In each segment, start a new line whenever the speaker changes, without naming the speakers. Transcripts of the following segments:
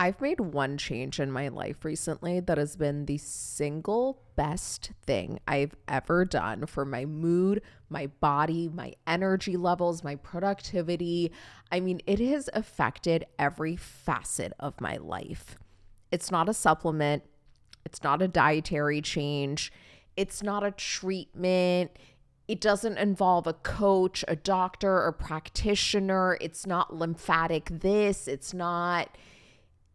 I've made one change in my life recently that has been the single best thing I've ever done for my mood, my body, my energy levels, my productivity. I mean, it has affected every facet of my life. It's not a supplement. It's not a dietary change. It's not a treatment. It doesn't involve a coach, a doctor, or practitioner. It's not lymphatic this.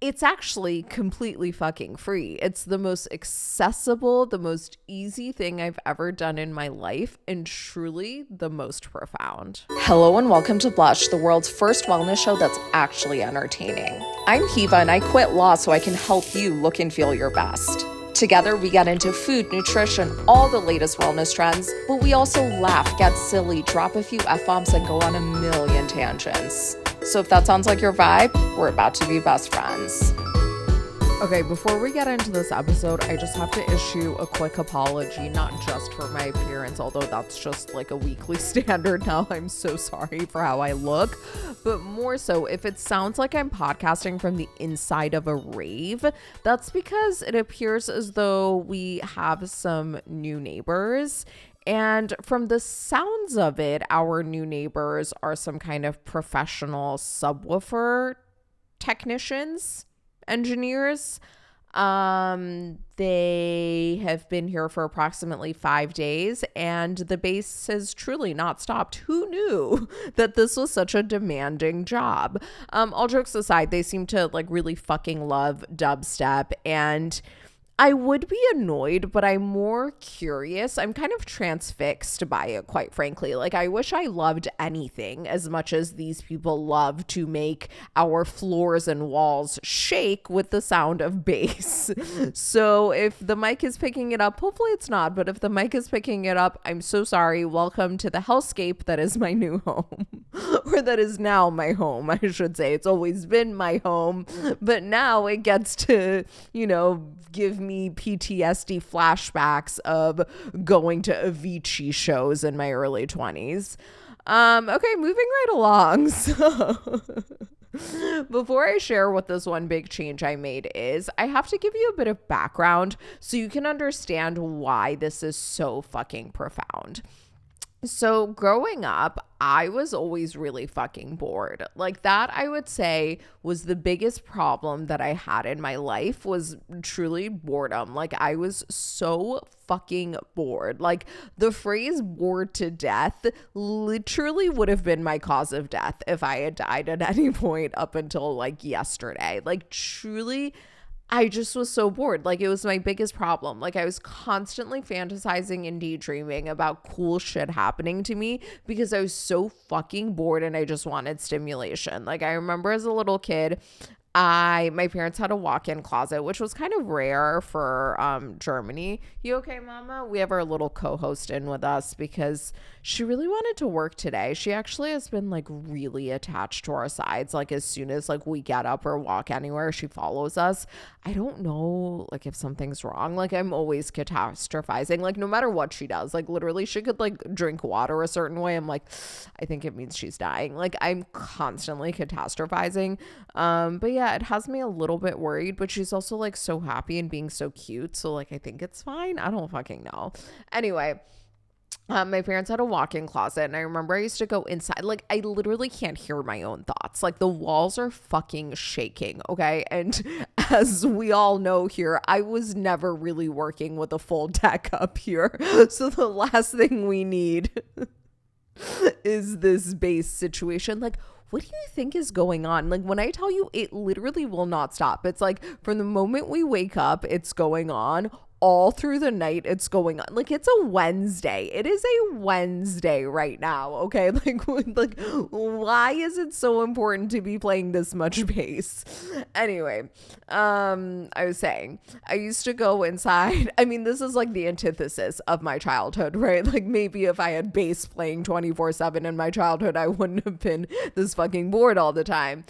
It's actually completely fucking free. It's the most accessible, the most easy thing I've ever done in my life, and truly the most profound.
Hello and welcome to Blush, the world's first wellness show that's actually entertaining. I'm Hiva and I quit law so I can help you look and feel your best. Together, we get into food, nutrition, all the latest wellness trends, but we also laugh, get silly, drop a few F-bombs, and go on a million tangents. So if that sounds like your vibe, we're about to be best friends.
Okay, before we get into this episode, I just have to issue a quick apology, not just for my appearance, although that's just like a weekly standard now. I'm so sorry for how I look, but more so if it sounds like I'm podcasting from the inside of a rave, that's because it appears as though we have some new neighbors. And from the sounds of it, our new neighbors are some kind of professional subwoofer technicians, engineers. They have been here for approximately 5 days and the bass has truly not stopped. Who knew that this was such a demanding job? All jokes aside, they seem to like really fucking love dubstep, and I would be annoyed, but I'm more curious. I'm kind of transfixed by it, quite frankly. Like, I wish I loved anything as much as these people love to make our floors and walls shake with the sound of bass. So if the mic is picking it up, hopefully it's not, but if the mic is picking it up, I'm so sorry. Welcome to the hellscape that is my new home, or that is now my home, I should say. It's always been my home, but now it gets to, give me PTSD flashbacks of going to Avicii shows in my early 20s. Okay, moving right along. So before I share what this one big change I made is, I have to give you a bit of background so you can understand why this is so fucking profound. So growing up, I was always really fucking bored. Like, that, I would say, was the biggest problem that I had in my life, was truly boredom. Like, I was so fucking bored. Like, the phrase bored to death literally would have been my cause of death if I had died at any point up until like yesterday. Like, truly, I just was so bored. Like, it was my biggest problem. Like, I was constantly fantasizing and daydreaming about cool shit happening to me because I was so fucking bored and I just wanted stimulation. Like, I remember as a little kid, my parents had a walk-in closet, which was kind of rare for Germany. You okay, mama? We have our little co-host in with us because she really wanted to work today. She actually has been like really attached to our sides. Like, as soon as like we get up or walk anywhere, she follows us. I don't know like if something's wrong. Like, I'm always catastrophizing. Like, no matter what she does, like literally she could like drink water a certain way, I'm like, I think it means she's dying. Like, I'm constantly catastrophizing. But yeah, it has me a little bit worried, but she's also like so happy and being so cute. So like, I think it's fine. I don't fucking know. Anyway, my parents had a walk-in closet and I remember I used to go inside. Like, I literally can't hear my own thoughts. Like, the walls are fucking shaking. Okay. And as we all know here, I was never really working with a full deck up here. So the last thing we need is this bass situation. Like, what do you think is going on? Like, when I tell you, it literally will not stop. It's like from the moment we wake up, it's going on. All through the night, it's going on. Like, it's a Wednesday. It is a Wednesday right now, okay? Like, why is it so important to be playing this much bass? Anyway, I was saying, I used to go inside. I mean, this is like the antithesis of my childhood, right? Like, maybe if I had bass playing 24/7 in my childhood, I wouldn't have been this fucking bored all the time.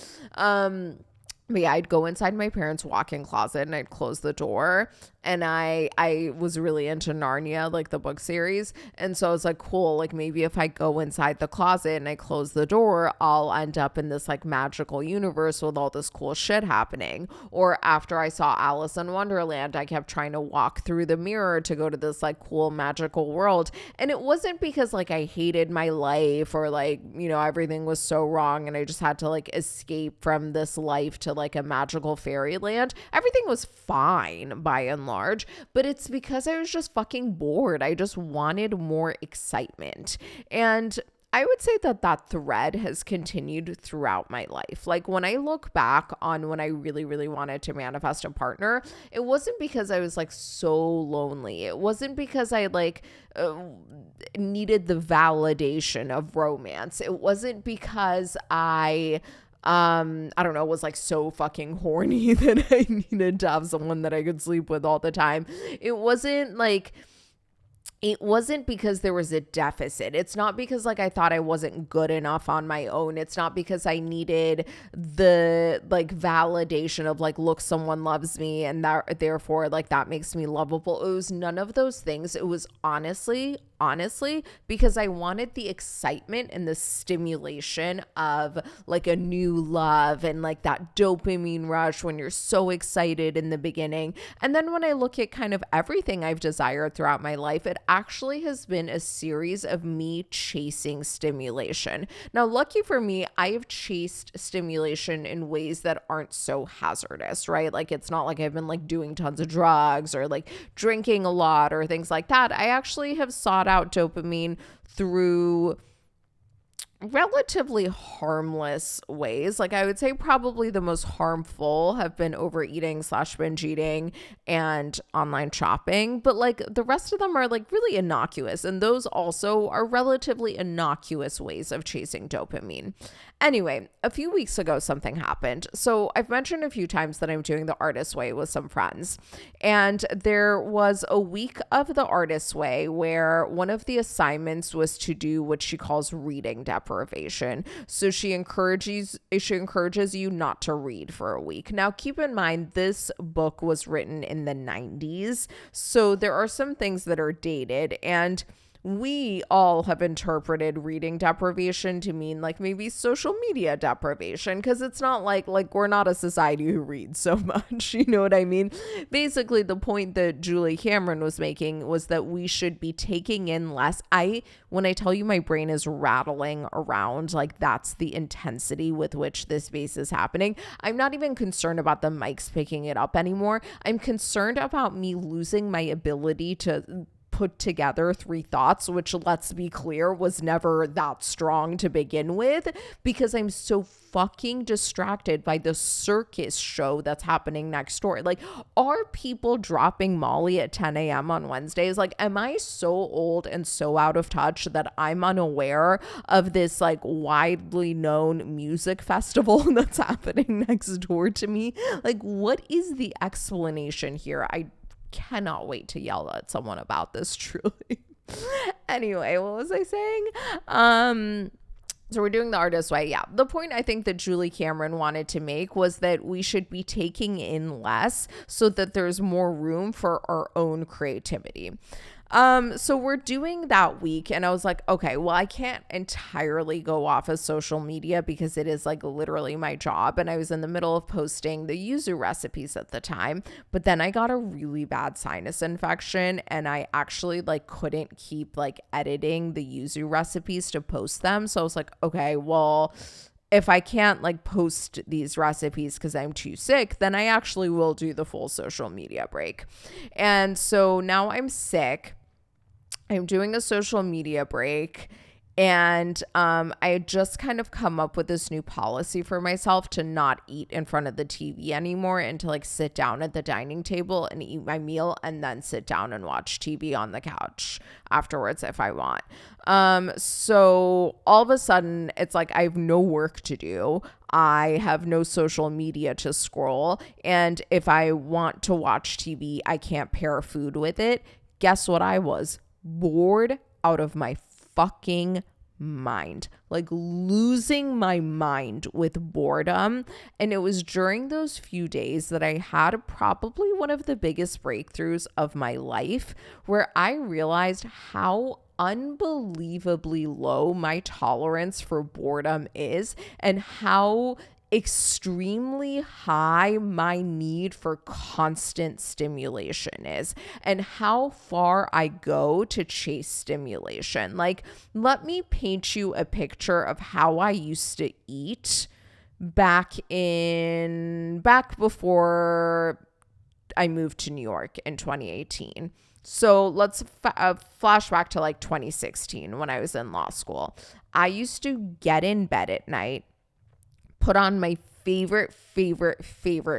But yeah, I'd go inside my parents' walk-in closet and I'd close the door. And I was really into Narnia, like the book series. And so I was like, cool, like maybe if I go inside the closet and I close the door, I'll end up in this like magical universe with all this cool shit happening. Or after I saw Alice in Wonderland, I kept trying to walk through the mirror to go to this like cool magical world. And it wasn't because like I hated my life or like, you know, everything was so wrong and I just had to like escape from this life to like a magical fairyland. Everything was fine by and large, but it's because I was just fucking bored. I just wanted more excitement. And I would say that that thread has continued throughout my life. Like when I look back on when I really, really wanted to manifest a partner, it wasn't because I was like so lonely. It wasn't because I like needed the validation of romance. It wasn't because I don't know, was like so fucking horny that I needed to have someone that I could sleep with all the time. It wasn't because there was a deficit. It's not because like I thought I wasn't good enough on my own. It's not because I needed the like validation of like, look, someone loves me and that therefore like that makes me lovable. It was none of those things. It was honestly, because I wanted the excitement and the stimulation of like a new love and like that dopamine rush when you're so excited in the beginning. And then when I look at kind of everything I've desired throughout my life, it actually has been a series of me chasing stimulation. Now, lucky for me, I have chased stimulation in ways that aren't so hazardous, right? Like it's not like I've been like doing tons of drugs or like drinking a lot or things like that. I actually have sought out dopamine through relatively harmless ways. Like I would say probably the most harmful have been overeating / binge eating and online shopping, but like the rest of them are like really innocuous, and those also are relatively innocuous ways of chasing dopamine. Anyway, a few weeks ago something happened. So I've mentioned a few times that I'm doing the Artist Way with some friends, and there was a week of the Artist Way where one of the assignments was to do what she calls reading deprivation. So she encourages you not to read for a week. Now, keep in mind, this book was written in the 90s, so there are some things that are dated, and we all have interpreted reading deprivation to mean like maybe social media deprivation, because it's not like we're not a society who reads so much, you know what I mean? Basically, the point that Julie Cameron was making was that we should be taking in less. When I tell you my brain is rattling around, like that's the intensity with which this base is happening. I'm not even concerned about the mics picking it up anymore. I'm concerned about me losing my ability to put together three thoughts, which, let's be clear, was never that strong to begin with, because I'm so fucking distracted by the circus show that's happening next door. Like, are people dropping Molly at 10 a.m. on Wednesdays? Like, am I so old and so out of touch that I'm unaware of this like widely known music festival that's happening next door to me? Like, what is the explanation here? I cannot wait to yell at someone about this, truly. Anyway, what was I saying? So we're doing the Artist Way. Yeah. The point I think that Julie Cameron wanted to make was that we should be taking in less so that there's more room for our own creativity. So we're doing that week, and I was like, okay, well, I can't entirely go off of social media because it is like literally my job. And I was in the middle of posting the yuzu recipes at the time, but then I got a really bad sinus infection, and I actually like couldn't keep like editing the yuzu recipes to post them. So I was like, okay, well, if I can't like post these recipes because I'm too sick, then I actually will do the full social media break. And so now I'm sick. I'm doing a social media break, and I had just kind of come up with this new policy for myself to not eat in front of the TV anymore and to like sit down at the dining table and eat my meal and then sit down and watch TV on the couch afterwards if I want. So all of a sudden it's like I have no work to do. I have no social media to scroll. And if I want to watch TV, I can't pair food with it. Guess what I was? Bored out of my fucking mind, like losing my mind with boredom. And it was during those few days that I had probably one of the biggest breakthroughs of my life, where I realized how unbelievably low my tolerance for boredom is, and how extremely high my need for constant stimulation is, and how far I go to chase stimulation. Like, let me paint you a picture of how I used to eat back before I moved to New York in 2018. So let's flash back to like 2016 when I was in law school. I used to get in bed at night, put on my favorite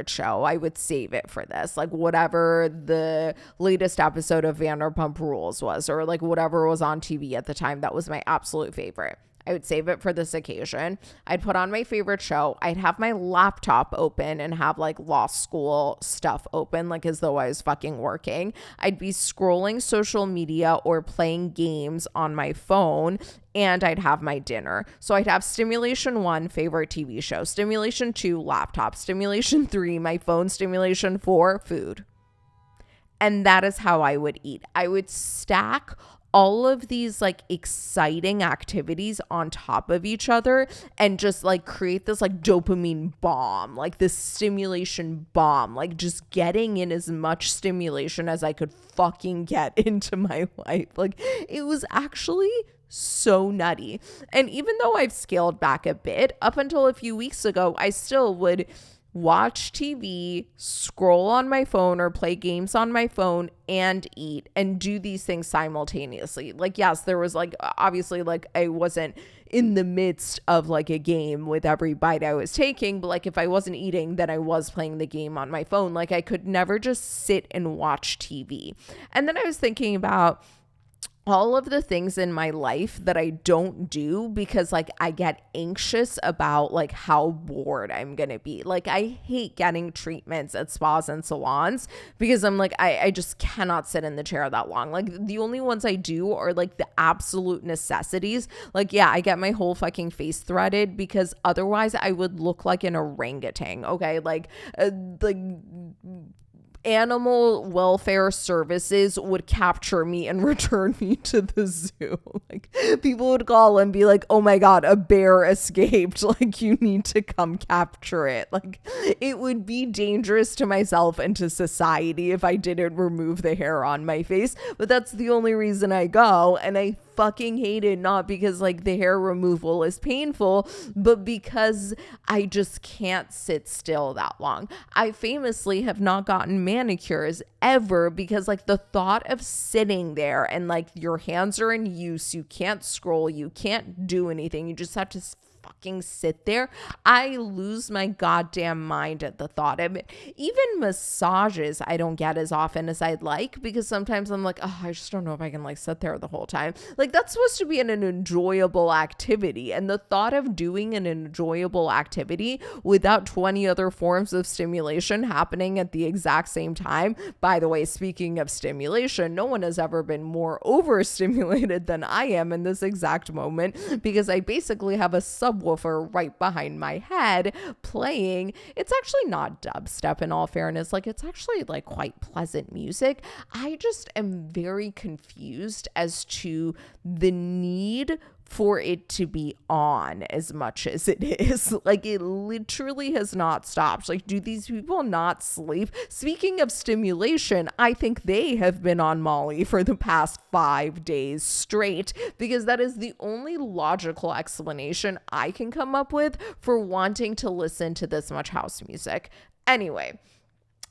show. I would save it for this, like whatever the latest episode of Vanderpump Rules was, or like whatever was on TV at the time. That was my absolute favorite. I would save it for this occasion. I'd put on my favorite show. I'd have my laptop open and have like law school stuff open, like as though I was fucking working. I'd be scrolling social media or playing games on my phone, and I'd have my dinner. So I'd have stimulation 1, favorite TV show, stimulation 2, laptop, stimulation 3, my phone, stimulation 4, food. And that is how I would eat. I would stack all of these like exciting activities on top of each other and just like create this like dopamine bomb, like this stimulation bomb, like just getting in as much stimulation as I could fucking get into my life. Like, it was actually so nutty. And even though I've scaled back a bit, up until a few weeks ago, I still would watch TV, scroll on my phone or play games on my phone, and eat, and do these things simultaneously. Like, yes, there was like, obviously, like I wasn't in the midst of like a game with every bite I was taking, but like if I wasn't eating, then I was playing the game on my phone. Like, I could never just sit and watch TV. And then I was thinking about all of the things in my life that I don't do because like I get anxious about like how bored I'm gonna be. Like, I hate getting treatments at spas and salons because I'm like, I just cannot sit in the chair that long. Like, the only ones I do are like the absolute necessities. Like, yeah, I get my whole fucking face threaded because otherwise I would look like an orangutan. Okay, like animal welfare services would capture me and return me to the zoo. Like, people would call and be like, oh my God, a bear escaped. Like, you need to come capture it. Like, it would be dangerous to myself and to society if I didn't remove the hair on my face. But that's the only reason I go. And I fucking hate it, not because like the hair removal is painful, but because I just can't sit still that long. I famously have not gotten manicures ever because like the thought of sitting there and like your hands are in use, you can't scroll, you can't do anything, you just have to fucking sit there. I lose my goddamn mind at the thought of it. Even massages I don't get as often as I'd like because sometimes I'm like, oh, I just don't know if I can like sit there the whole time. Like, that's supposed to be an enjoyable activity, and the thought of doing an enjoyable activity without 20 other forms of stimulation happening at the exact same time. By the way, speaking of stimulation, no one has ever been more overstimulated than I am in this exact moment because I basically have a subwoofer right behind my head playing. It's actually not dubstep, in all fairness. Like, it's actually like quite pleasant music. I just am very confused as to the need for it to be on as much as it is. Like, it literally has not stopped. Like, do these people not sleep? Speaking of stimulation, I think they have been on Molly for the past 5 days straight because that is the only logical explanation I can come up with for wanting to listen to this much house music. Anyway,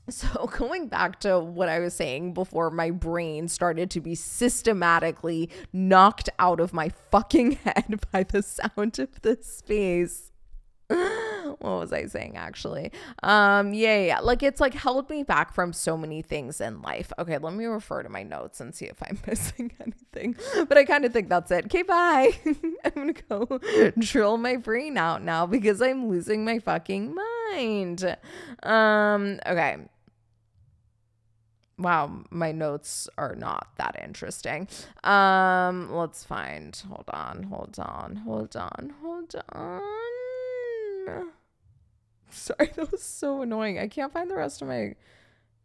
so going back to what I was saying before my brain started to be systematically knocked out of my fucking head by the sound of this space. What was I saying actually? Yeah. Like, it's like held me back from so many things in life. Okay, let me refer to my notes and see if I'm missing anything. But I kind of think that's it. Okay, bye. I'm gonna go drill my brain out now because I'm losing my fucking mind. Okay. Wow, my notes are not that interesting. Let's find. Hold on. Sorry, that was so annoying. I can't find the rest of my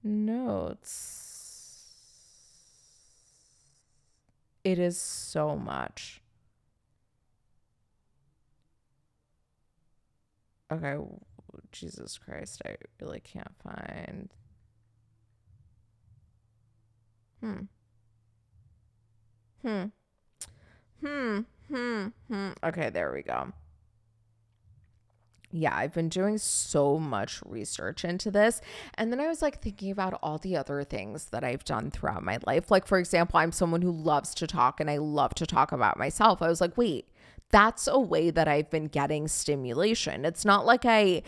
notes. It is so much. Okay, Jesus Christ, I really can't find. Okay, there we go. Yeah, I've been doing so much research into this. And then I was like thinking about all the other things that I've done throughout my life. Like, for example, I'm someone who loves to talk and I love to talk about myself. I was like, wait, that's a way that I've been getting stimulation. It's not like I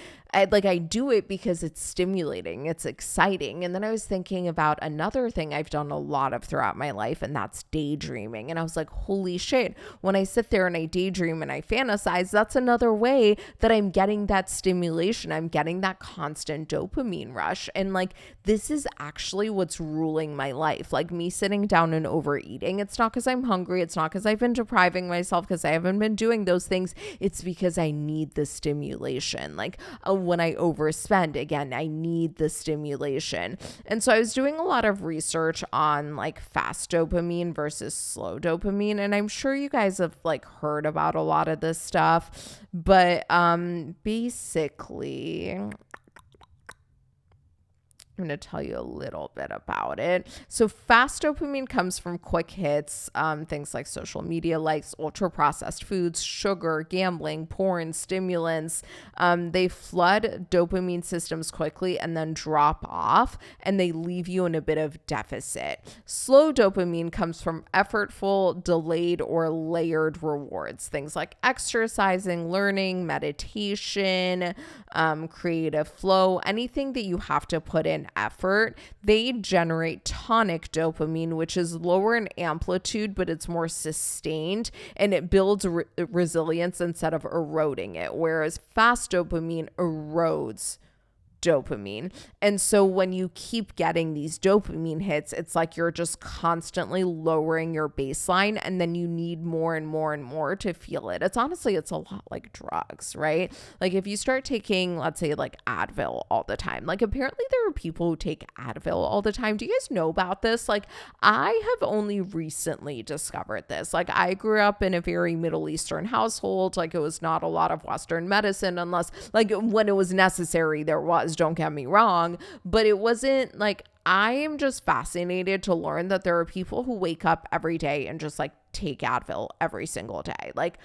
do it because it's stimulating, it's exciting. And then I was thinking about another thing I've done a lot of throughout my life, and that's daydreaming. And I was like, holy shit, when I sit there and I daydream and I fantasize, that's another way that I'm getting that stimulation. I'm getting that constant dopamine rush. And like, this is actually what's ruling my life. Like me sitting down and overeating, it's not because I'm hungry. It's not because I've been depriving myself because I haven't been doing those things. It's because I need the stimulation. Like, when I overspend, again, I need the stimulation. And so I was doing a lot of research on like fast dopamine versus slow dopamine. And I'm sure you guys have like heard about a lot of this stuff, but basically, I'm going to tell you a little bit about it. So fast dopamine comes from quick hits, things like social media likes, ultra processed foods, sugar, gambling, porn, stimulants. They flood dopamine systems quickly and then drop off, and they leave you in a bit of deficit. Slow dopamine comes from effortful, delayed, or layered rewards, things like exercising, learning, meditation, creative flow, anything that you have to put in effort. They generate tonic dopamine, which is lower in amplitude, but it's more sustained, and it builds resilience instead of eroding it, whereas fast dopamine erodes dopamine. And so when you keep getting these dopamine hits, it's like you're just constantly lowering your baseline, and then you need more and more and more to feel it. It's honestly, it's a lot like drugs, right? Like if you start taking, let's say like Advil all the time, like apparently there are people who take Advil all the time. Do you guys know about this? Like I have only recently discovered this. Like I grew up in a very Middle Eastern household. Like it was not a lot of Western medicine unless like when it was necessary, there was. Don't get me wrong, but it wasn't like, I am just fascinated to learn that there are people who wake up every day and just like take Advil every single day. Like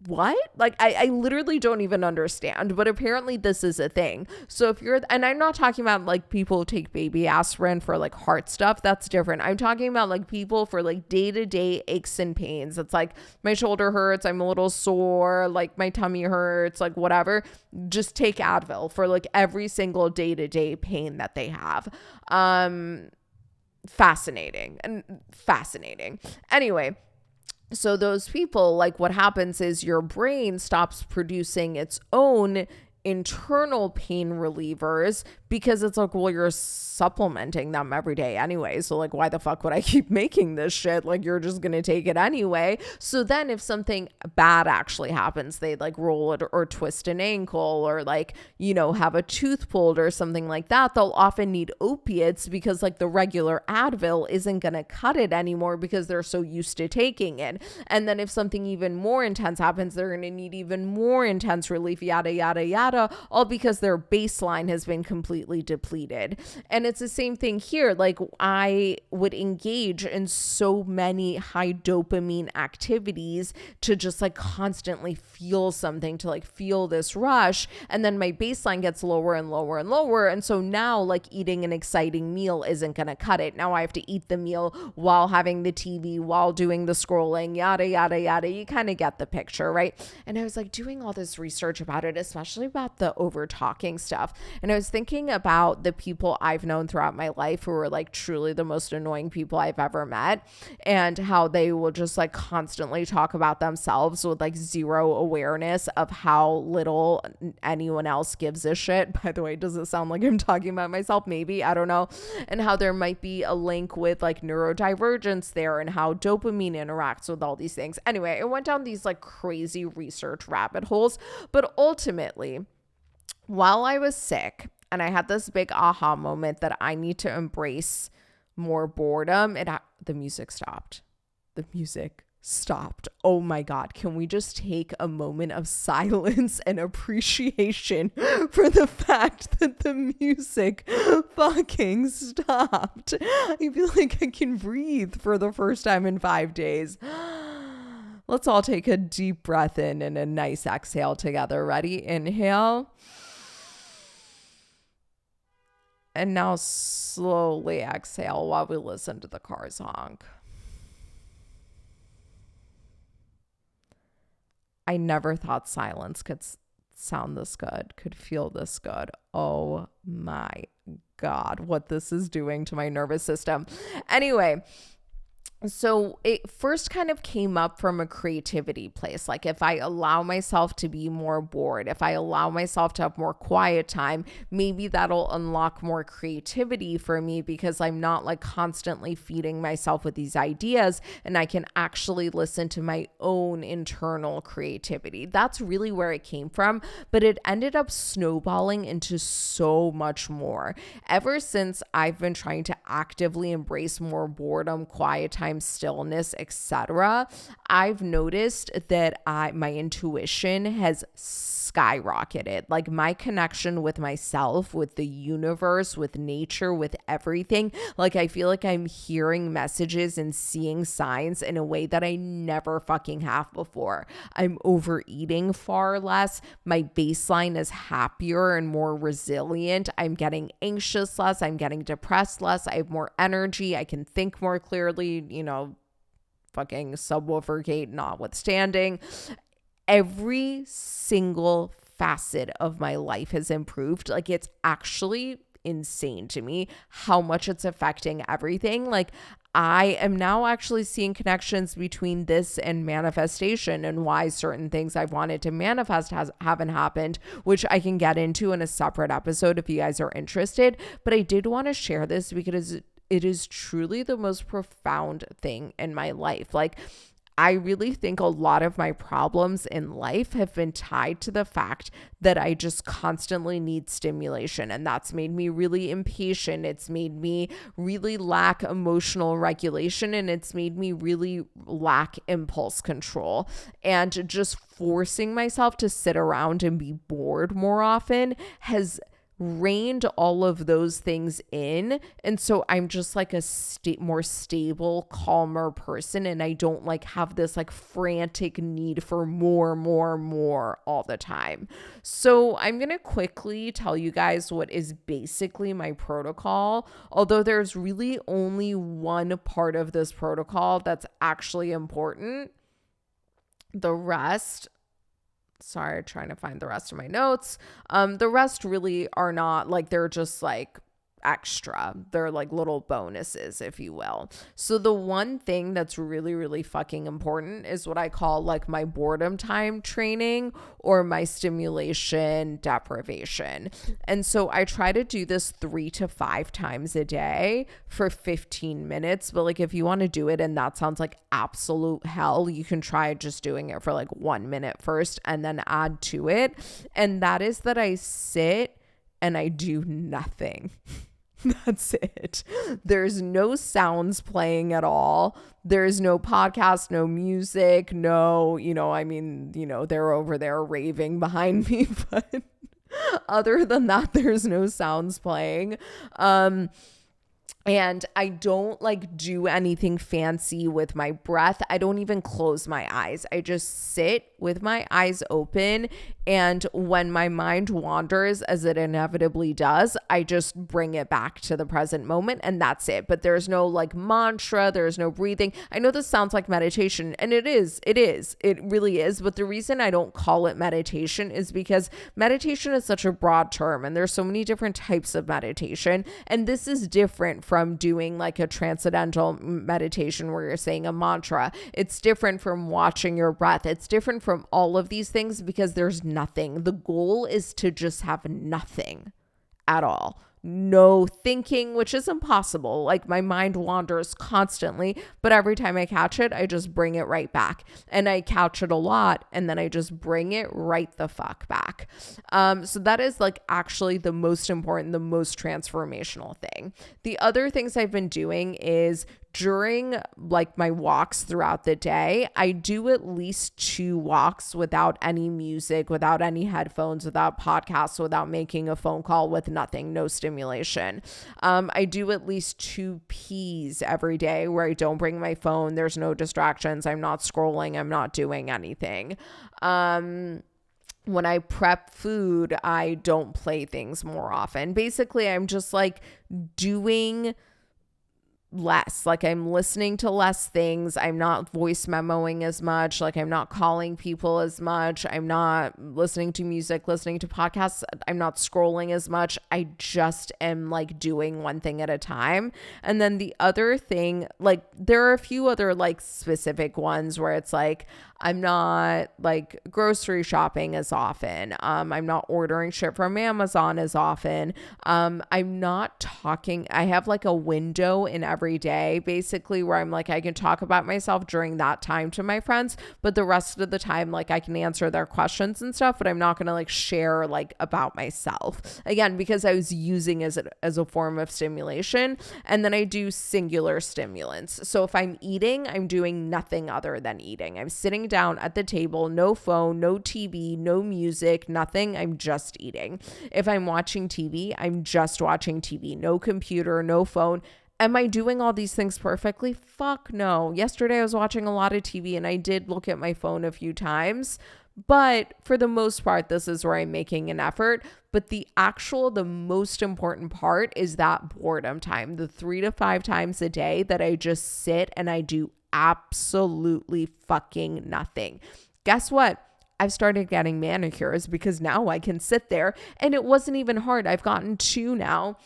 what? Like I literally don't even understand, but apparently this is a thing. So if you're, and I'm not talking about like people who take baby aspirin for like heart stuff, that's different. I'm talking about like people for like day-to-day aches and pains. It's like my shoulder hurts, I'm a little sore, like my tummy hurts, like whatever. Just take Advil for like every single day-to-day pain that they have. Fascinating. Anyway, so those people, like what happens is your brain stops producing its own internal pain relievers because it's like, well, you're supplementing them every day anyway. So like, why the fuck would I keep making this shit? Like, you're just going to take it anyway. So then if something bad actually happens, they like roll it or twist an ankle or like, you know, have a tooth pulled or something like that, they'll often need opiates because like the regular Advil isn't going to cut it anymore because they're so used to taking it. And then if something even more intense happens, they're going to need even more intense relief, yada, yada, yada, all because their baseline has been completely depleted. And it's the same thing here. Like I would engage in so many high dopamine activities to just like constantly feel something, to like feel this rush. And then my baseline gets lower and lower and lower. And so now like eating an exciting meal isn't going to cut it. Now I have to eat the meal while having the TV, while doing the scrolling, yada, yada, yada. You kind of get the picture, right? And I was like doing all this research about it, especially about about the over talking stuff. And I was thinking about the people I've known throughout my life who were like truly the most annoying people I've ever met, and how they will just like constantly talk about themselves with like zero awareness of how little anyone else gives a shit. By the way, does it sound like I'm talking about myself? Maybe, I don't know. And how there might be a link with like neurodivergence there, and how dopamine interacts with all these things. Anyway, I went down these like crazy research rabbit holes, but ultimately, while I was sick and I had this big aha moment that I need to embrace more boredom, the music stopped. The music stopped. Oh my God. Can we just take a moment of silence and appreciation for the fact that the music fucking stopped? I feel like I can breathe for the first time in 5 days. Let's all take a deep breath in and a nice exhale together. Ready? Inhale. And now slowly exhale while we listen to the cars honk. I never thought silence could sound this good, could feel this good. Oh my God, what this is doing to my nervous system. Anyway, so it first kind of came up from a creativity place. Like if I allow myself to be more bored, if I allow myself to have more quiet time, maybe that'll unlock more creativity for me, because I'm not like constantly feeding myself with these ideas, and I can actually listen to my own internal creativity. That's really where it came from, but it ended up snowballing into so much more. Ever since I've been trying to actively embrace more boredom, quiet time, stillness, etc., I've noticed that my intuition has skyrocketed. Like my connection with myself, with the universe, with nature, with everything. Like I feel like I'm hearing messages and seeing signs in a way that I never fucking have before. I'm overeating far less. My baseline is happier and more resilient. I'm getting anxious less. I'm getting depressed less. I have more energy. I can think more clearly, fucking subwoofer gate notwithstanding. Every single facet of my life has improved. Like it's actually insane to me how much it's affecting everything. Like I am now actually seeing connections between this and manifestation, and why certain things I've wanted to manifest haven't happened, which I can get into in a separate episode if you guys are interested. But I did want to share this because it is truly the most profound thing in my life. Like I really think a lot of my problems in life have been tied to the fact that I just constantly need stimulation. And that's made me really impatient. It's made me really lack emotional regulation. And it's made me really lack impulse control. And just forcing myself to sit around and be bored more often has reined all of those things in. And so I'm just like a more stable, calmer person. And I don't like have this like frantic need for more all the time. So I'm going to quickly tell you guys what is basically my protocol. Although there's really only one part of this protocol that's actually important. The rest, sorry, trying to find the rest of my notes. The rest really are not like, they're just like extra. They're like little bonuses, if you will. So the one thing that's really, really fucking important is what I call like my boredom time training, or my stimulation deprivation. And so I try to do this 3 to 5 times a day for 15 minutes. But like if you want to do it and that sounds like absolute hell, you can try just doing it for like 1 minute first and then add to it. And that is that I sit and I do nothing. That's it. There's no sounds playing at all. There's no podcast, no music, no, they're over there raving behind me, but other than that, there's no sounds playing. And I don't like do anything fancy with my breath. I don't even close my eyes. I just sit with my eyes open. And when my mind wanders, as it inevitably does, I just bring it back to the present moment, and that's it. But there's no like mantra, there's no breathing. I know this sounds like meditation, and it really is. But the reason I don't call it meditation is because meditation is such a broad term, and there's so many different types of meditation. And this is different from doing like a transcendental meditation where you're saying a mantra. It's different from watching your breath. It's different from all of these things because there's nothing. The goal is to just have nothing at all. No thinking, which is impossible. Like my mind wanders constantly, but every time I catch it, I just bring it right back. And I catch it a lot, and then I just bring it right the fuck back. So that is like actually the most important, the most transformational thing. The other things I've been doing is during like my walks throughout the day, I do at least 2 walks without any music, without any headphones, without podcasts, without making a phone call, with nothing, no stimulation. I do at least 2 pees every day where I don't bring my phone. There's no distractions. I'm not scrolling. I'm not doing anything. When I prep food, I don't play things more often. Basically, I'm just like doing less. Like I'm listening to less things. I'm not voice memoing as much. Like I'm not calling people as much. I'm not listening to music, listening to podcasts. I'm not scrolling as much. I just am like doing one thing at a time. And then the other thing, like there are a few other like specific ones where it's like, I'm not like grocery shopping as often. I'm not ordering shit from Amazon as often. I'm not talking. I have like a window in every day basically where I'm like, I can talk about myself during that time to my friends, but the rest of the time, like I can answer their questions and stuff, but I'm not going to like share like about myself again, because I was using as a form of stimulation. And then I do singular stimulants. So if I'm eating, I'm doing nothing other than eating. I'm sitting down at the table, no phone, no TV, no music, nothing. I'm just eating. If I'm watching TV, I'm just watching TV, no computer, no phone. Am I doing all these things perfectly? Fuck no. Yesterday I was watching a lot of TV and I did look at my phone a few times, but for the most part, this is where I'm making an effort. But the most important part is that boredom time, the 3 to 5 times a day that I just sit and I do absolutely fucking nothing. Guess what? I've started getting manicures because now I can sit there, and it wasn't even hard. I've gotten 2 now.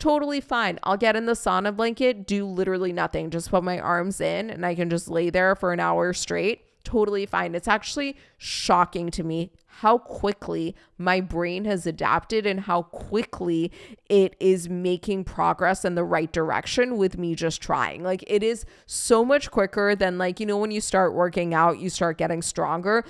Totally fine. I'll get in the sauna blanket, do literally nothing, just put my arms in, and I can just lay there for an hour straight. Totally fine. It's actually shocking to me how quickly my brain has adapted and how quickly it is making progress in the right direction with me just trying. Like it is so much quicker than like, you know, when you start working out, you start getting stronger.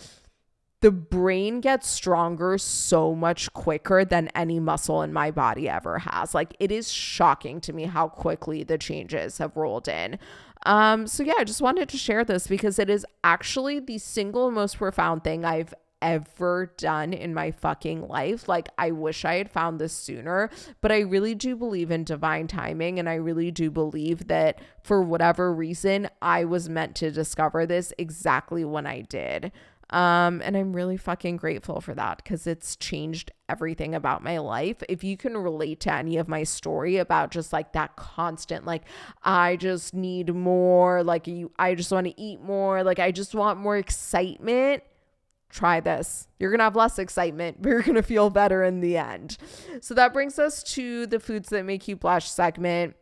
The brain gets stronger so much quicker than any muscle in my body ever has. Like it is shocking to me how quickly the changes have rolled in. So yeah, I just wanted to share this because it is actually the single most profound thing I've ever done in my fucking life. Like I wish I had found this sooner, but I really do believe in divine timing. And I really do believe that for whatever reason, I was meant to discover this exactly when I did. And I'm really fucking grateful for that because it's changed everything about my life. If you can relate to any of my story about just like that constant, like, I just need more, like I just want to eat more, like I just want more excitement, try this. You're going to have less excitement, but you're going to feel better in the end. So that brings us to the foods that make you blush segment.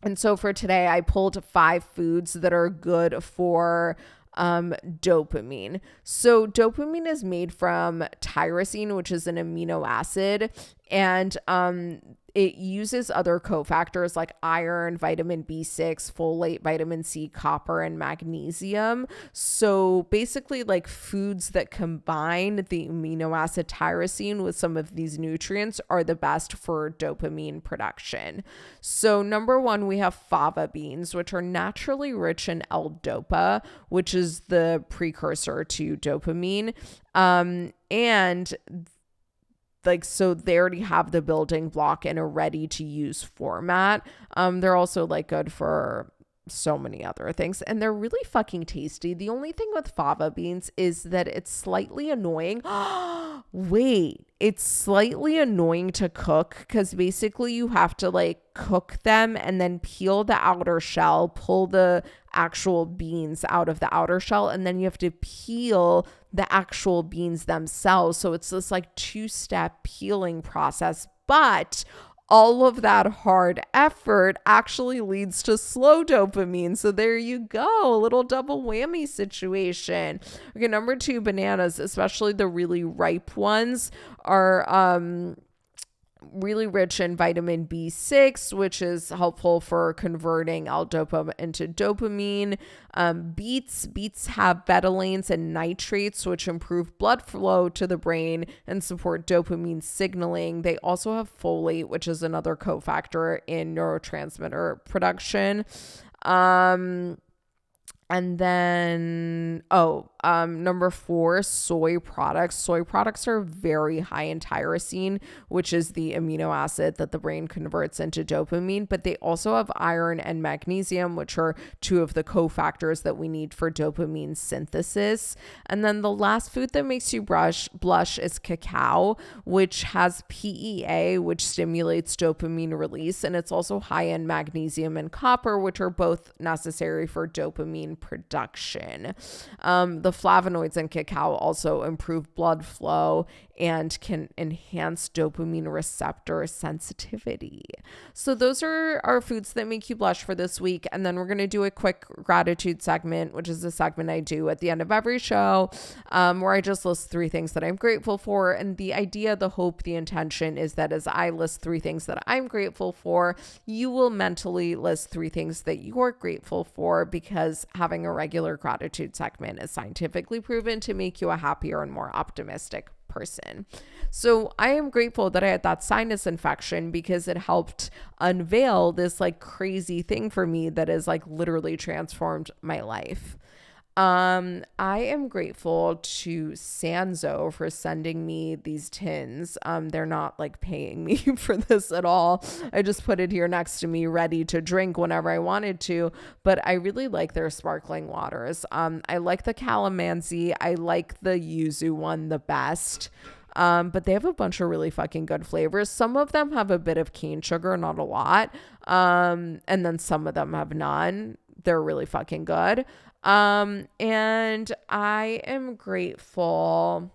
And so for today, I pulled 5 foods that are good for dopamine. So dopamine is made from tyrosine, which is an amino acid, and it uses other cofactors like iron, vitamin B6, folate, vitamin C, copper, and magnesium. So basically like foods that combine the amino acid tyrosine with some of these nutrients are the best for dopamine production. So number 1, we have fava beans, which are naturally rich in L-dopa, which is the precursor to dopamine. And like, so they already have the building block in a ready to use format. They're also like good for so many other things, and they're really fucking tasty. The only thing with fava beans is that it's slightly annoying. Wait, it's slightly annoying to cook because basically you have to like cook them and then peel the outer shell, pull the actual beans out of the outer shell, and then you have to peel the actual beans themselves. So it's this like 2-step peeling process, but all of that hard effort actually leads to slow dopamine. So there you go, a little double whammy situation. Okay, number 2, bananas, especially the really ripe ones, are really rich in vitamin B6, which is helpful for converting L-dopa into dopamine. Beets have betalains and nitrates, which improve blood flow to the brain and support dopamine signaling. They also have folate, which is another cofactor in neurotransmitter production. And then, number 4, soy products. Soy products are very high in tyrosine, which is the amino acid that the brain converts into dopamine, but they also have iron and magnesium, which are 2 of the cofactors that we need for dopamine synthesis. And then the last food that makes you blush is cacao, which has PEA, which stimulates dopamine release, and it's also high in magnesium and copper, which are both necessary for dopamine production. The flavonoids in cacao also improve blood flow and can enhance dopamine receptor sensitivity. So those are our foods that make you blush for this week. And then we're going to do a quick gratitude segment, which is a segment I do at the end of every show, where I just list 3 things that I'm grateful for. And the idea, the hope, the intention is that as I list 3 things that I'm grateful for, you will mentally list 3 things that you're grateful for, because having a regular gratitude segment is scientifically proven to make you a happier and more optimistic person. So I am grateful that I had that sinus infection, because it helped unveil this like crazy thing for me that has like literally transformed my life. I am grateful to Sanzo for sending me these tins. They're not like paying me for this at all. I just put it here next to me ready to drink whenever I wanted to, but I really like their sparkling waters. I like the calamansi. I like the yuzu one the best. But they have a bunch of really fucking good flavors. Some of them have a bit of cane sugar, not a lot. And then some of them have none. They're really fucking good. And I am grateful.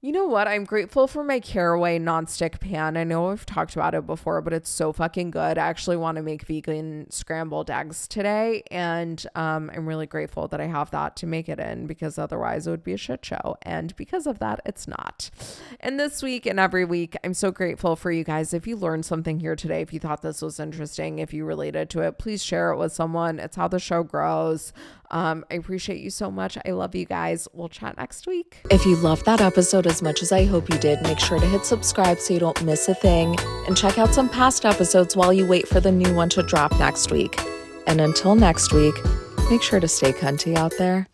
You know what? I'm grateful for my Caraway nonstick pan. I know I've talked about it before, but it's so fucking good. I actually want to make vegan scrambled eggs today, and I'm really grateful that I have that to make it in, because otherwise it would be a shit show. And because of that, it's not. And this week and every week, I'm so grateful for you guys. If you learned something here today, if you thought this was interesting, if you related to it, please share it with someone. It's how the show grows. I appreciate you so much. I love you guys. We'll chat next week.
If you loved that episode as much as I hope you did, make sure to hit subscribe so you don't miss a thing, and check out some past episodes while you wait for the new one to drop next week. And until next week, make sure to stay cunty out there.